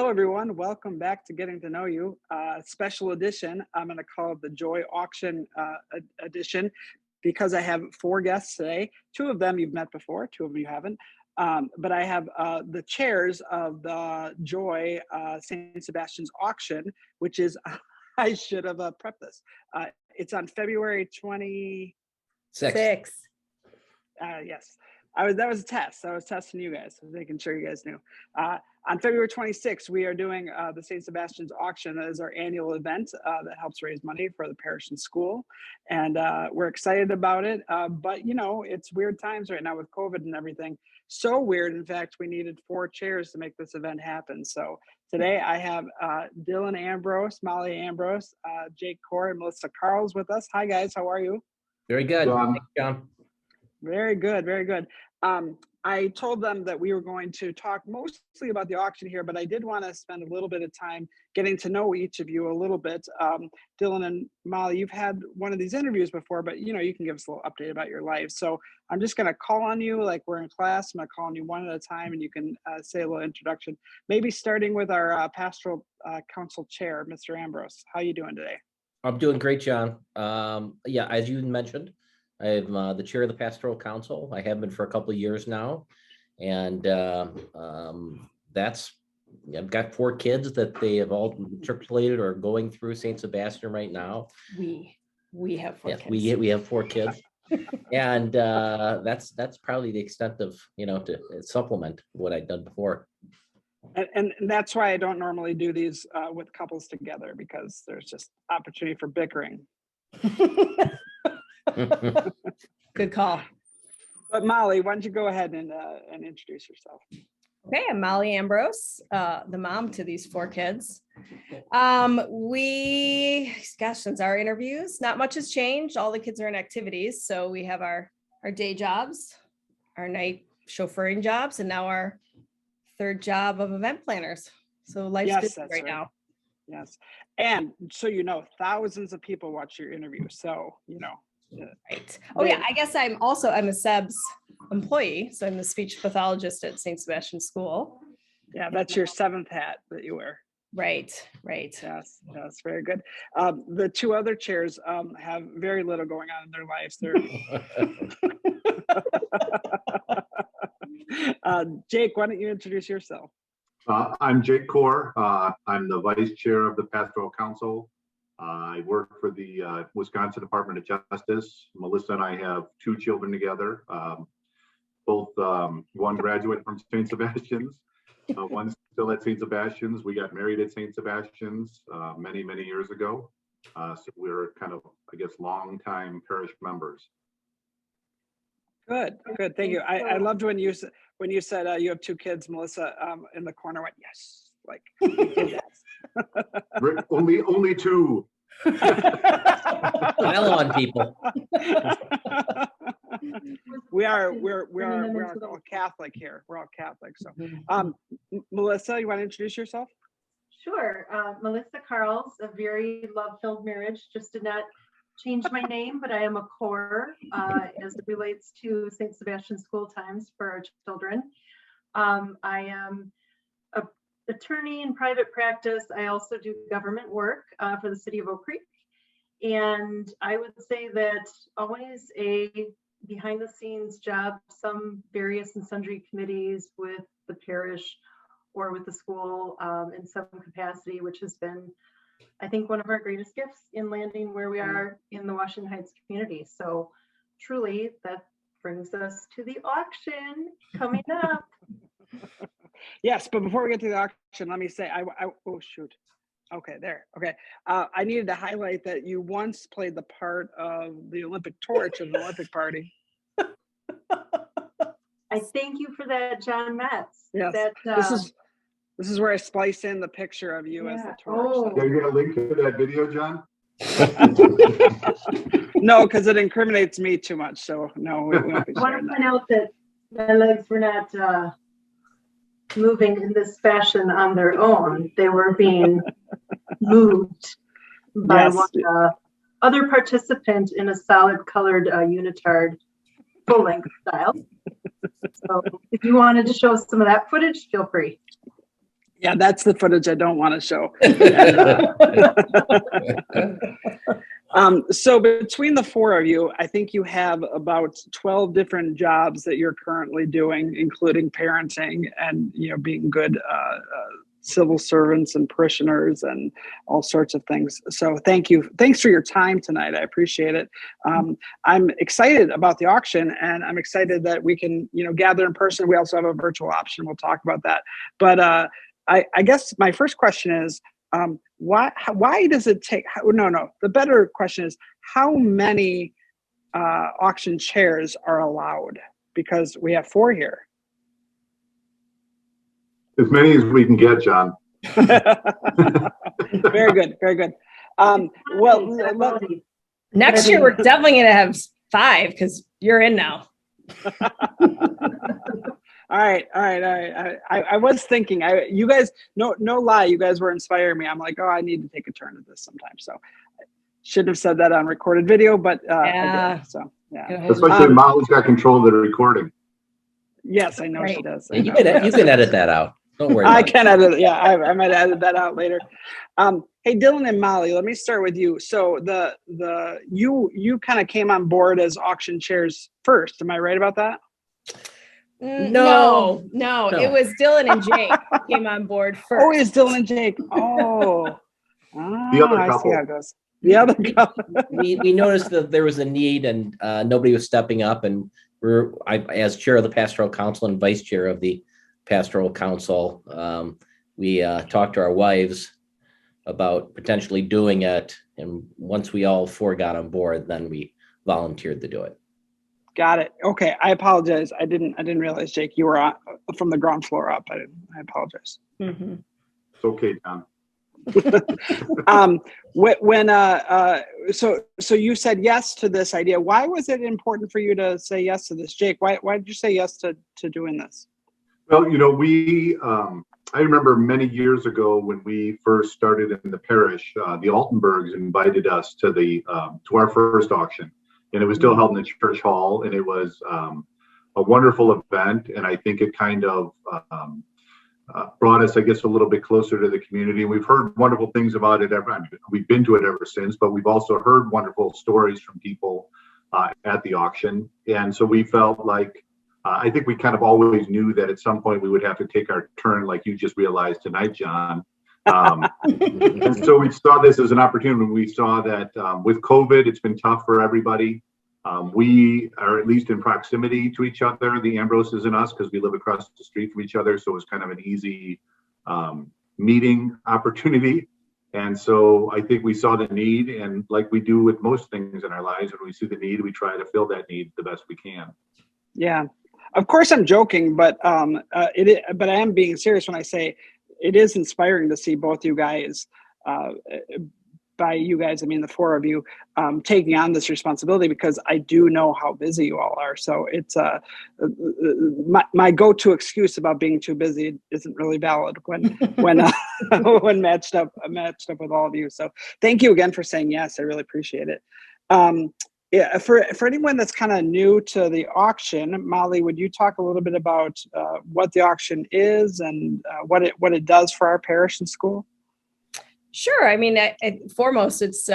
everyone. Welcome back to Getting to Know You. Special edition. I'm going to call it the Joy Auction edition because I have 4 guests today. 2 of them you've met before, 2 of them you haven't. But I have the chairs of the Joy St. Sebastian's auction, which is, I should have prepped this. It's on February 26th. Yes. That was a test. I was testing you guys, making sure you guys knew. On February 26th, we are doing the St. Sebastian's auction as our annual event that helps raise money for the parish and school. And we're excited about it. But, you know, it's weird times right now with COVID and everything. So weird. In fact, we needed 4 chairs to make this event happen. So today I have Dylan Ambrose, Molly Ambrose, Jake Core, and Melissa Carls with us. Hi, guys. How are you? Very good. Thanks, John. Very good, very good. I told them that we were going to talk mostly about the auction here, but I did want to spend a little bit of time getting to know each of you a little bit. Dylan and Molly, you've had one of these interviews before, but you know, you can give us a little update about your life. So I'm just going to call on you like we're in class. I'm going to call on you one at a time and you can say a little introduction, maybe starting with our pastoral council chair, Mr. Ambrose. How are you doing today? I'm doing great, John. Yeah, as you mentioned, I'm the chair of the Pastoral Council. I have been for a couple of years now. And I've got 4 kids that they have all matriculated or going through St. Sebastian right now. We have 4 kids. We have 4 kids. And that's probably the extent of, you know, to supplement what I've done before. And that's why I don't normally do these with couples together, because there's just opportunity for bickering. Good call. But Molly, why don't you go ahead and introduce yourself? Okay, I'm Molly Ambrose, the mom to these 4 kids. Since our interviews, not much has changed. All the kids are in activities. So we have our day jobs, our night chauffeuring jobs, and now our 3rd job of event planners. So life's busy right now. Yes. And so, you know, thousands of people watch your interview. So, you know. Right. Oh yeah. I guess I'm a SEBS employee. So I'm the speech pathologist at St. Sebastian School. Yeah. That's your 7th hat that you wear. Right. Yes. Very good. The 2 other chairs have very little going on in their lives. Jake, why don't you introduce yourself? I'm Jake Core. I'm the vice chair of the Pastoral Council. I work for the Wisconsin Department of Justice. Melissa and I have 2 children together, both one graduate from St. Sebastian's, one's still at St. Sebastian's. We got married at St. Sebastian's many years ago. So we're kind of, I guess, longtime parish members. Good. Thank you. I loved when you said you have 2 kids. Melissa in the corner went, yes. Like only 2. Hello on people. We're all Catholic here. We're all Catholic. So Melissa, you want to introduce yourself? Sure. Melissa Carls, a very love-filled marriage. Just did not change my name, but I am a core as it relates to St. Sebastian school times for our children. I am an attorney in private practice. I also do government work for the city of Oak Creek. And I would say that always a behind the scenes job, some various and sundry committees with the parish or with the school in some capacity, which has been, I think, one of our greatest gifts in landing where we are in the Washington Heights community. So truly, that brings us to the auction coming up. Yes, but before we get to the auction, let me say, oh shoot. Okay, there. Okay. I needed to highlight that you once played the part of the Olympic torch in the Olympic party. I thank you for that, John Metz. Yes. This is where I splice in the picture of you as the torch. Oh. Are you going to link to that video, John? No, because it incriminates me too much. So no, we won't be I want sharing to that. point out that my legs were not moving in this fashion on their own. They were being moved by Yes. one other participant in a solid colored unitard full length style. So if you wanted to show some of that footage, feel free. Yeah, that's the footage I don't want to show. So between the four of you, I think you have about 12 different jobs that you're currently doing, including parenting and, being good civil servants and parishioners and all sorts of things. So thank you. Thanks for your time tonight. I appreciate it. I'm excited about the auction, and I'm excited that we can, gather in person. We also have a virtual option. We'll talk about that. But I guess my first question is, why does it take, the better question is, how many auction chairs are allowed? Because we have 4 here. As many as we can get, John. Very good, very good. Next year we're definitely going to have 5 because you're in now. All right. I was thinking, you guys, no lie, you guys were inspiring me. I'm like, oh, I need to take a turn at this sometime. So I shouldn't have said that on recorded video, but I did. So yeah. Especially Molly's got control of the recording. Yes, I know she does. You can edit that out. Don't worry. I can edit it. Yeah, I might edit that out later. Hey, Dylan and Molly, let me start with you. So you kind of came on board as auction chairs first. Am I right about that? No, it was Dylan and Jake came on board first. Oh, it's Dylan and Jake. Oh, the other couple. I see how it goes. The other couple. we noticed that there was a need, and nobody was stepping up. And as chair of the pastoral council and vice chair of the pastoral council, we talked to our wives about potentially doing it. And once we all 4 got on board, then we volunteered to do it. Got it. Okay. I apologize. I didn't realize, Jake, you were from the ground floor up. I apologize. Mm-hmm. It's okay, Tom. So you said yes to this idea. Why was it important for you to say yes to this, Jake? Why did you say yes to doing this? Well, I remember many years ago when we first started in the parish, the Altenbergs invited us to our first auction, and it was still held in the church hall, and it was a wonderful event. And I think it kind of brought us, I guess, a little bit closer to the community. We've heard wonderful things about it. We've been to it ever since, but we've also heard wonderful stories from people at the auction. And so we felt like, I think we kind of always knew that at some point we would have to take our turn, like you just realized tonight, John. And so we saw this as an opportunity. We saw that with COVID, it's been tough for everybody. We are at least in proximity to each other, the Ambroses and us, because we live across the street from each other. So it was kind of an easy meeting opportunity. And so I think we saw the need, and like we do with most things in our lives, when we see the need, we try to fill that need the best we can. Yeah. Of course, I'm joking, but but I am being serious when I say it is inspiring to see both you guys. By you guys, I mean the 4 of you taking on this responsibility, because I do know how busy you all are. So it's my go-to excuse about being too busy isn't really valid when matched up with all of you. So thank you again for saying yes. I really appreciate it. Yeah, for anyone that's kind of new to the auction, Molly, would you talk a little bit about what the auction is and what it does for our parish and school? Sure. I mean, foremost, it's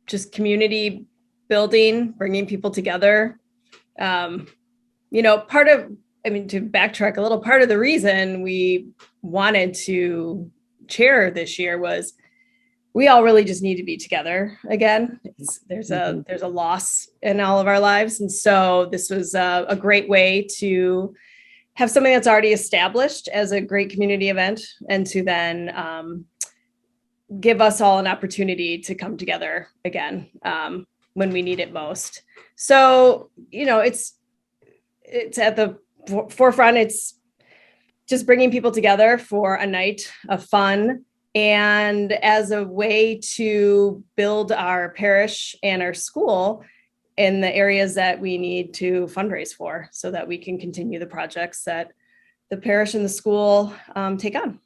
just community building, bringing people together. To backtrack a little, part of the reason we wanted to chair this year was we all really just need to be together again. There's a loss in all of our lives. And so this was a great way to have something that's already established as a great community event, and to then give us all an opportunity to come together again when we need it most. So, it's at the forefront. It's just bringing people together for a night of fun, and as a way to build our parish and our school in the areas that we need to fundraise for, so that we can continue the projects that the parish and the school take on.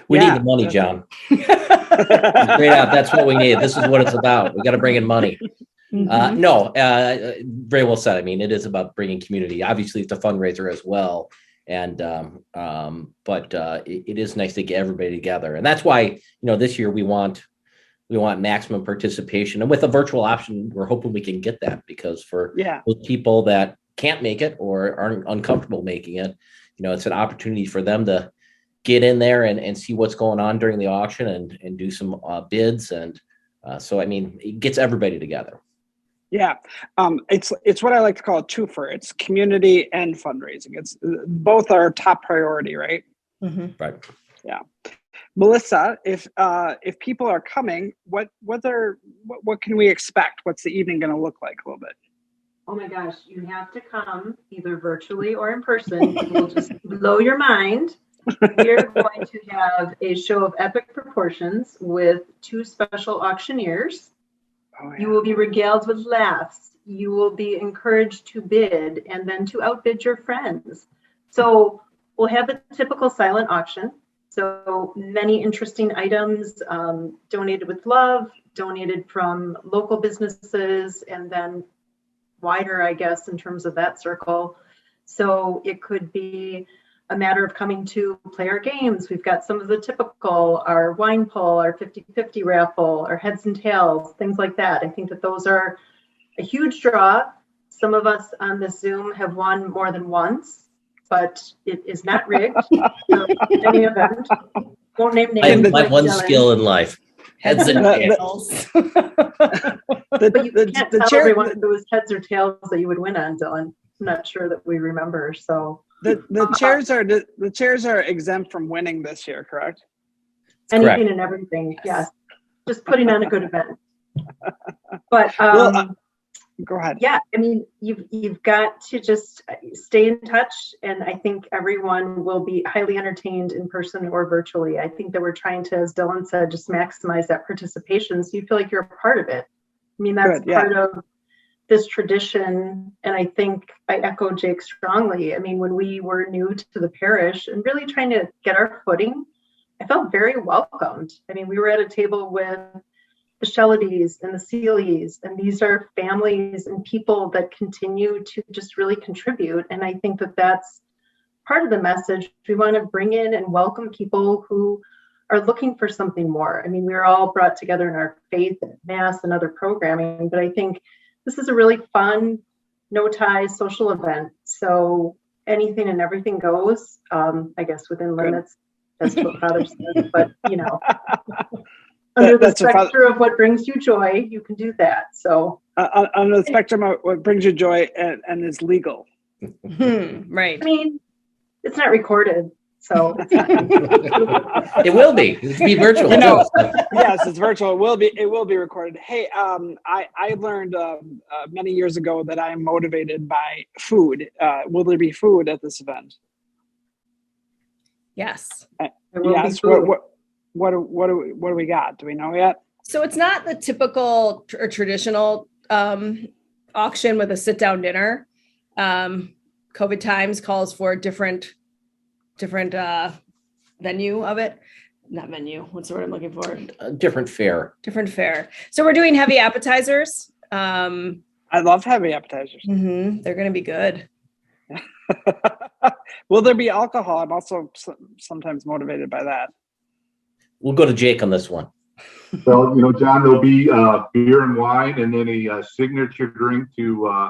We need the money, John. Straight out, that's what we need. This is what it's about. We got to bring in money. Very well said. I mean, it is about bringing community. Obviously, it's a fundraiser as well. And it is nice to get everybody together, and that's why this year we want maximum participation, and with a virtual option, we're hoping we can get that, because for those people that can't make it or aren't uncomfortable making it, it's an opportunity for them to get in there and see what's going on during the auction and do some bids, and so I mean, it gets everybody together. Yeah, it's what I like to call a twofer. It's community and fundraising. It's both are top priority, right? Mm-hmm. Right. Yeah, Melissa, if people are coming, what can we expect? What's the evening going to look like a little bit? Oh my gosh, you have to come either virtually or in person. It will just blow your mind. We are going to have a show of epic proportions with 2 special auctioneers. Oh, yeah. You will be regaled with laughs. You will be encouraged to bid and then to outbid your friends. So we'll have the typical silent auction. So many interesting items donated with love, donated from local businesses, and then wider, I guess, in terms of that circle. So it could be a matter of coming to play our games. We've got some of the typical, our wine pull, our 50-50 raffle, our heads and tails, things like that. I think that those are a huge draw. Some of us on this Zoom have won more than once, but it is not rigged. Any event. Won't name names. I have one skill in life. Heads and tails. But you can't tell everyone if it was heads or tails that you would win on, Dylan. I'm not sure that we remember, so. The chairs are exempt from winning this year, correct? Anything correct. And everything, yes. Just putting on a good event. But go ahead. Yeah, I mean, you've got to just stay in touch, and I think everyone will be highly entertained in person or virtually. I think that we're trying to, as Dylan said, just maximize that participation so you feel like you're a part of it. I mean, that's part of this tradition, and I think I echo Jake strongly. I mean, when we were new to the parish and really trying to get our footing, I felt very welcomed. I mean, we were at a table with the Shellidys and the Seelys, and these are families and people that continue to just really contribute. And I think that that's part of the message. We want to bring in and welcome people who are looking for something more. I mean, we're all brought together in our faith and Mass and other programming, but I think this is a really fun, no ties social event. So anything and everything goes, I guess within limits. That's what Father says, but under the spectrum of what brings you joy, you can do that. So under the spectrum of what brings you joy and is legal. Right. I mean, it's not recorded, so it's it will be. It'll be virtual. Yes, it's virtual. It will be recorded. Hey, I learned many years ago that I am motivated by food. Will there be food at this event? Yes. Yes. What do we got? Do we know yet? So it's not the typical or traditional auction with a sit-down dinner. COVID times calls for a different venue of it. Not venue. What's the word I'm looking for? Different fare. Different fare. So we're doing heavy appetizers. I love heavy appetizers. Mm-hmm. They're going to be good. Will there be alcohol? I'm also sometimes motivated by that. We'll go to Jake on this one. Well, John, there'll be beer and wine, and then a signature drink to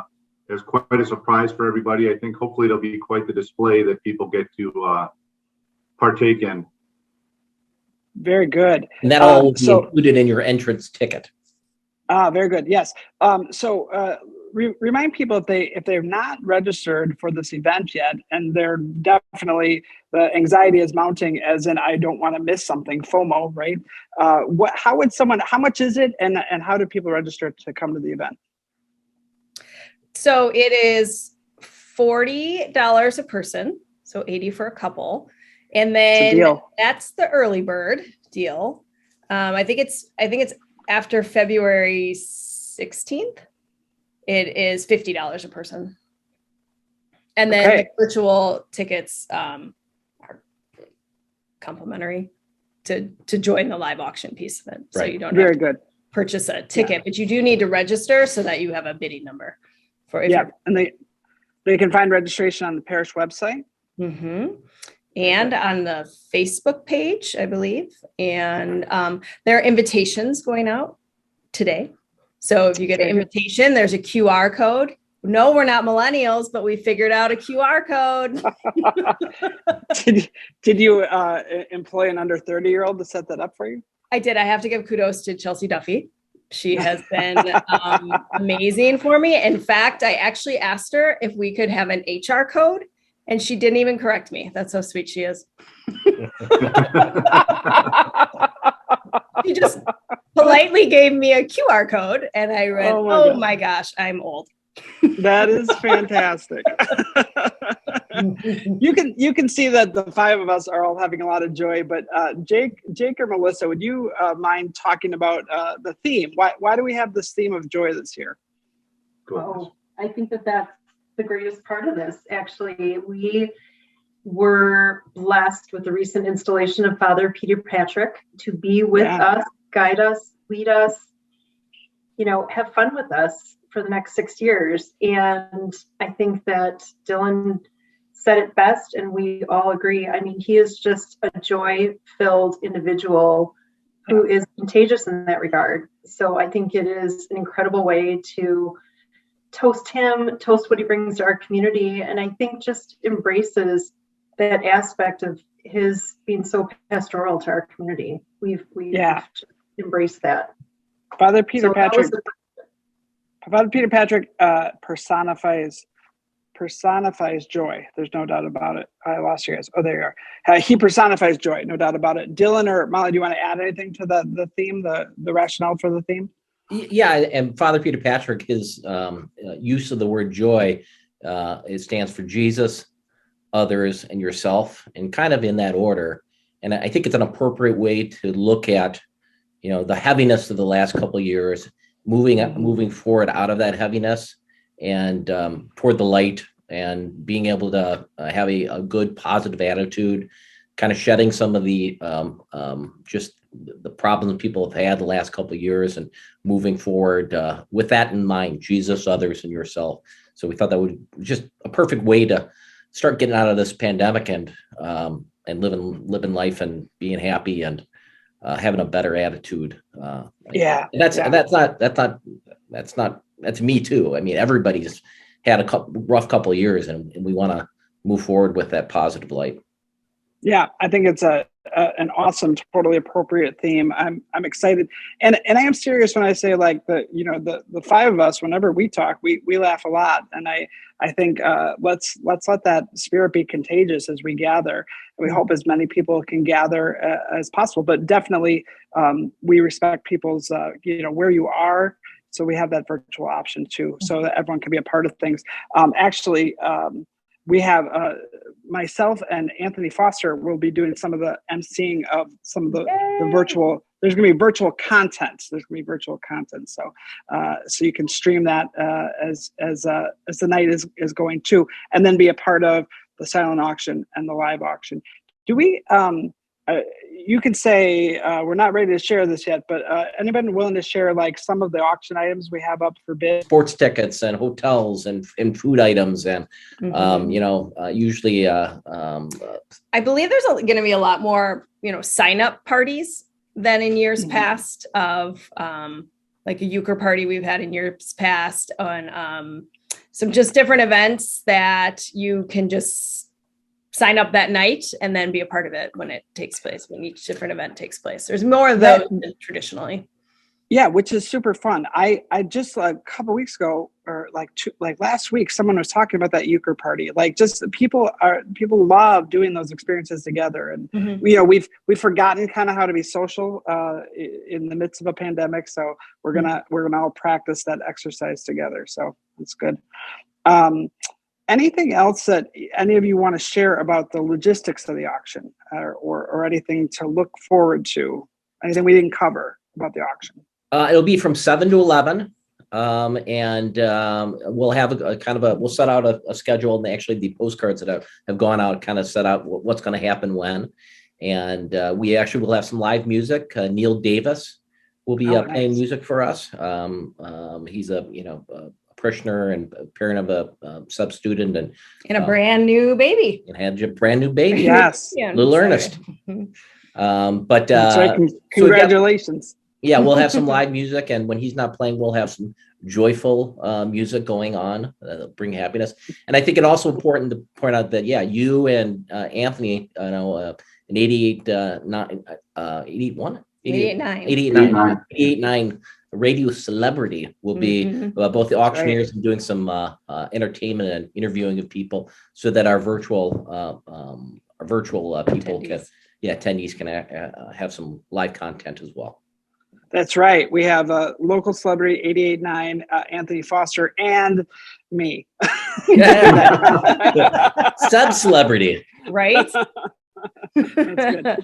as quite a surprise for everybody. I think hopefully it'll be quite the display that people get to partake in. Very good. And that all will be included in your entrance ticket. Very good. Yes. Remind people if they're not registered for this event yet, and they're definitely, the anxiety is mounting, as in I don't want to miss something, FOMO, right? How much is it, and how do people register to come to the event? So it is $40 a person, so $80 for a couple, and then that's the early bird deal. I think it's after February 16th. It is $50 a person. And then the virtual tickets are complimentary to join the live auction piece of it. So you don't have to purchase a ticket, but you do need to register so that you have a bidding number. And they can find registration on the parish website. And on the Facebook page, I believe. And there are invitations going out today. So if you get an invitation, there's a QR code. No, we're not millennials, but we figured out a QR code. Did you employ an under 30-year-old to set that up for you? I did. I have to give kudos to Chelsea Duffy. She has been amazing for me. In fact, I actually asked her if we could have an HR code, and she didn't even correct me. That's how sweet she is. She just politely gave me a QR code, and I read, oh my gosh, I'm old. That is fantastic. You can see that the five of us are all having a lot of joy, but Jake or Melissa, would you mind talking about the theme? Why do we have this theme of joy this year? Oh, I think that's the greatest part of this. Actually, we were blessed with the recent installation of Father Peter Patrick to be with us, guide us, lead us, have fun with us for the next 6 years. And I think that Dylan said it best, and we all agree. I mean, he is just a joy-filled individual who is contagious in that regard. So I think it is an incredible way to toast him, toast what he brings to our community, and I think just embraces that aspect of his being so pastoral to our community. We've embraced that. Father Peter Patrick personifies joy. There's no doubt about it. I lost you guys. Oh, there you are. He personifies joy, no doubt about it. Dylan or Molly, do you want to add anything to the theme, the rationale for the theme? Yeah, and Father Peter Patrick, his use of the word joy, it stands for Jesus, others, and yourself, and kind of in that order. And I think it's an appropriate way to look at, the heaviness of the last couple of years, moving forward out of that heaviness and toward the light, and being able to have a good positive attitude, kind of shedding some of the just the problems people have had the last couple of years, and moving forward with that in mind, Jesus, others, and yourself. So we thought that would just a perfect way to start getting out of this pandemic and living life and being happy and having a better attitude. That's me too. I mean, everybody's had a rough couple of years, and we want to move forward with that positive light. Yeah, I think it's an awesome, totally appropriate theme. I'm excited, and I am serious when I say, like, the five of us, whenever we talk, we laugh a lot, and I think let's let that spirit be contagious as we gather. We hope as many people can gather as possible, but definitely we respect people's where you are. So we have that virtual option too, so that everyone can be a part of things. We have myself and Anthony Foster will be doing some of the emceeing of some of the virtual. There's going to be virtual content. So you can stream that as the night is going too, and then be a part of the silent auction and the live auction. Do we? You can say we're not ready to share this yet, but anybody willing to share like some of the auction items we have up for bid? Sports tickets and hotels and food items and usually. I believe there's going to be a lot more sign up parties than in years past of like a euchre party we've had in years past on some just different events that you can just sign up that night and then be a part of it when it takes place, when each different event takes place. There's more of those than traditionally. Yeah, which is super fun. I just a couple of weeks ago, or like last week, someone was talking about that euchre party. Like, just people love doing those experiences together, and we've forgotten kind of how to be social in the midst of a pandemic. So we're gonna all practice that exercise together. So it's good. Anything else that any of you want to share about the logistics of the auction, or anything to look forward to? Anything we didn't cover about the auction? It'll be from 7 to 11, and we'll have we'll set out a schedule, and actually the postcards that have gone out kind of set out what's going to happen when, and we actually will have some live music. Neil Davis will be playing music for us. He's a parishioner and a parent of a sub student, and And a brand new baby. had a brand new baby. Yes. Yeah, Little sorry. Ernest. But That's right. so Congratulations. yeah, we'll have some live music, and when he's not playing, we'll have some joyful music going on, bring happiness. And I think it also important to point out that you and Anthony, an 88.9 radio celebrity will be both the auctioneers and doing some entertainment and interviewing of people, so that our virtual people attendees can have some live content as well. That's right. We have a local celebrity, 88.9, Anthony Foster, and me. Sub-celebrity. Right? That's good.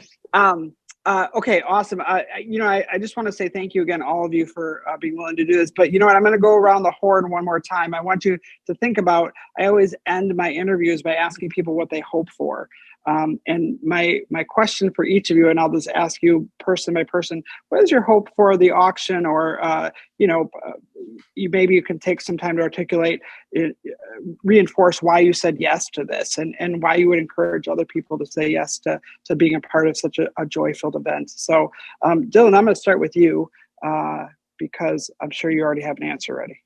Okay, awesome. I just want to say thank you again, all of you, for being willing to do this. But you know what? I'm going to go around the horn one more time. I want you to think about, I always end my interviews by asking people what they hope for. And my question for each of you, and I'll just ask you person by person, what is your hope for the auction? Or, maybe you can take some time to articulate, reinforce why you said yes to this, and why you would encourage other people to say yes to being a part of such a joy-filled event. So, Dylan, I'm going to start with you because I'm sure you already have an answer ready.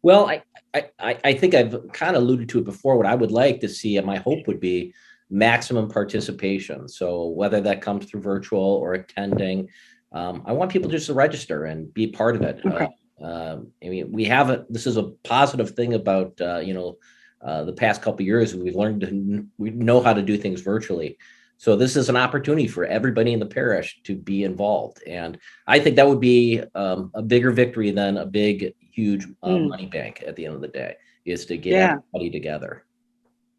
Well, I think I've kind of alluded to it before. What I would like to see, and my hope would be, maximum participation. So whether that comes through virtual or attending, I want people just to register and be part of it. Okay. This is a positive thing about, the past couple of years. We've learned we know how to do things virtually. So this is an opportunity for everybody in the parish to be involved. And I think that would be a bigger victory than a big, huge money bank at the end of the day, is to get everybody together.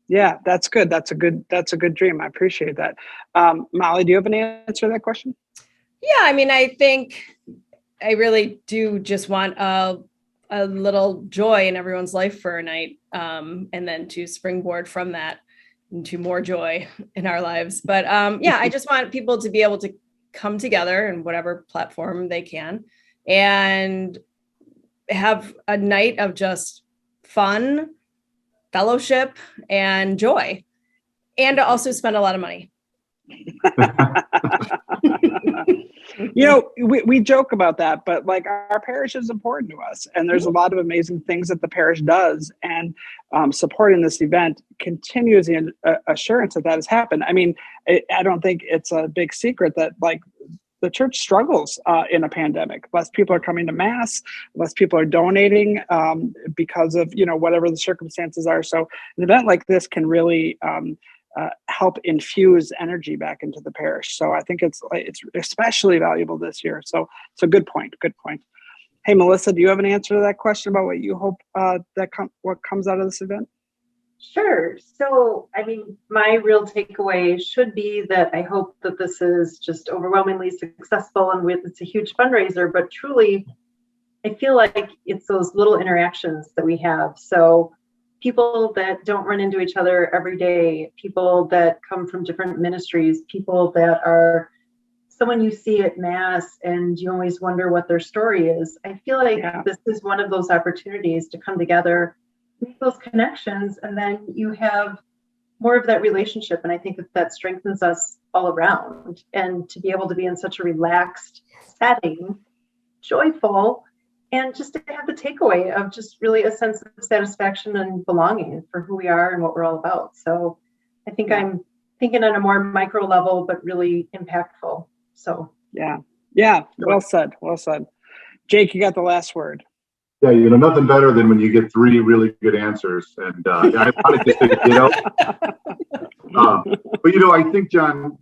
Yeah, that's good. That's a good dream. I appreciate that. Molly, do you have an answer to that question? Yeah, I think I really do just want a little joy in everyone's life for a night, and then to springboard from that into more joy in our lives. But I just want people to be able to come together in whatever platform they can and have a night of just fun, fellowship, and joy, and to also spend a lot of money. We joke about that, but like, our parish is important to us, and there's a lot of amazing things that the parish does, and supporting this event continues the assurance that has happened. I don't think it's a big secret that, like, the church struggles in a pandemic. Less people are coming to mass, less people are donating because of, whatever the circumstances are. So an event like this can really help infuse energy back into the parish. So I think it's especially valuable this year. So good point. Hey, Melissa, do you have an answer to that question about what you hope what comes out of this event? Sure. So, my real takeaway should be that I hope that this is just overwhelmingly successful, and it's a huge fundraiser, but truly, I feel like it's those little interactions that we have. So people that don't run into each other every day, people that come from different ministries, people that are someone you see at mass and you always wonder what their story is. I feel like this is one of those opportunities to come together, make those connections, and then you have more of that relationship. And I think that strengthens us all around. And to be able to be in such a relaxed setting, joyful, and just to have the takeaway of just really a sense of satisfaction and belonging for who we are and what we're all about. So I think I'm thinking on a more micro level, but really impactful. So yeah. Well said. Jake, you got the last word. Yeah, nothing better than when you get three really good answers. And I probably just think, but I think, John,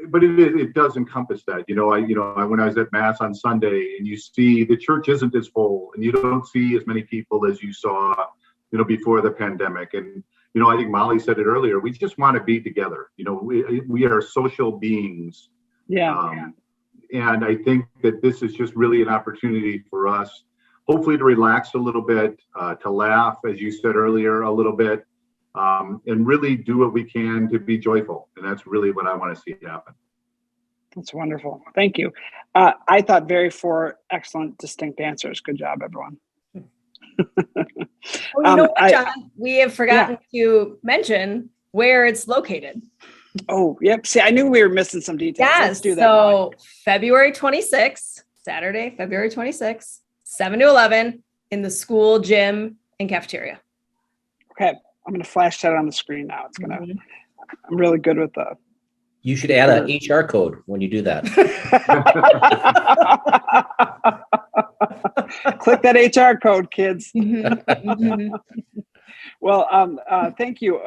but it does encompass that. When I was at mass on Sunday, and you see the church isn't as full, and you don't see as many people as you saw, before the pandemic. And I think Molly said it earlier. We just want to be together. We are social beings. Yeah. And I think that this is just really an opportunity for us, hopefully, to relax a little bit, to laugh, as you said earlier, a little bit, and really do what we can to be joyful. And that's really what I want to see happen. That's wonderful. Thank you. I thought 4 excellent, distinct answers. Good job, everyone. Oh, you know what, I- John? We have forgotten to mention where it's located. Oh, yep. See, I knew we were missing some details. Let's Yes, do that. Molly. so February 26th, Saturday, February 26th, 7 to 11 in the school gym and cafeteria. Okay. I'm going to flash that on the screen now. It's going to, Mhm. I'm really good with the. You should add an HR code when you do that. Click that HR code, kids. Mhm, mhm. Well, thank you.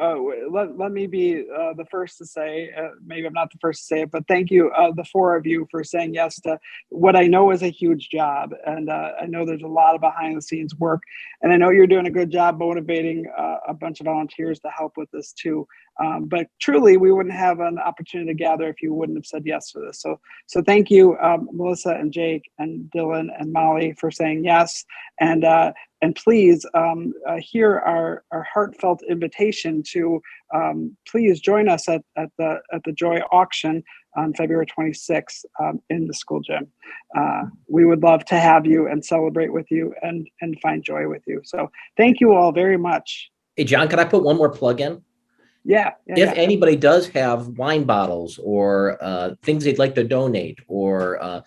Let me be the first to say, maybe I'm not the first to say it, but thank you, the four of you, for saying yes to what I know is a huge job. And I know there's a lot of behind the scenes work. And I know you're doing a good job motivating a bunch of volunteers to help with this too. But truly, we wouldn't have an opportunity to gather if you wouldn't have said yes for this. So thank you, Melissa and Jake and Dylan and Molly, for saying yes. And please hear our heartfelt invitation to please join us at the Joy auction on February 26th in the school gym. We would love to have you and celebrate with you and find joy with you. So thank you all very much. Hey, John, can I put one more plug in? Yeah. If anybody does have wine bottles or things they'd like to donate, or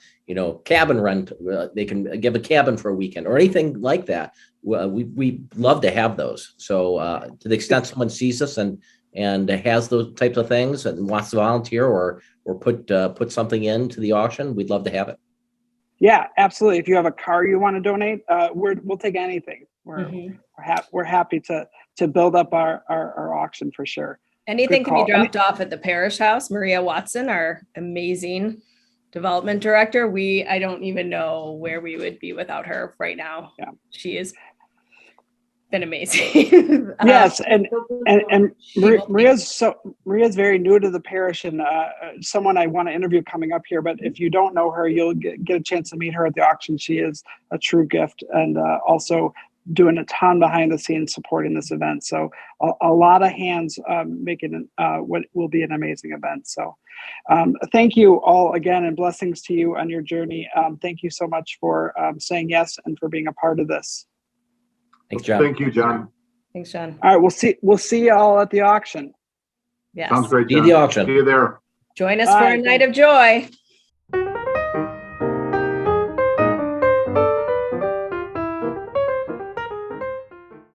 cabin rent, they can give a cabin for a weekend or anything like that. We love to have those. So to the extent someone sees us and has those types of things and wants to volunteer or put something into the auction, we'd love to have it. Yeah, absolutely. If you have a car you want to donate, we'll take anything. Mhm. We're happy to build up our auction for sure. Anything Good can be call. dropped off at the parish house. Maria Watson, our amazing development director. I don't even know where we would be without her right now. Yeah. She has been amazing. Yes, and She will Maria's very new to the parish, and someone I want to interview coming up here. But if you don't know her, you'll get a chance to meet her at the auction. She is a true gift, and also doing a ton behind the scenes supporting this event. So a lot of hands making what will be an amazing event. So thank you all again, and blessings to you on your journey. Thank you so much for saying yes and for being a part of this. Thanks, John. Thank you, John. Thanks, John. All right, we'll see you all at the auction. Yes. Sounds great, See you at John. the auction. See you there. Join us All for right, a night of joy.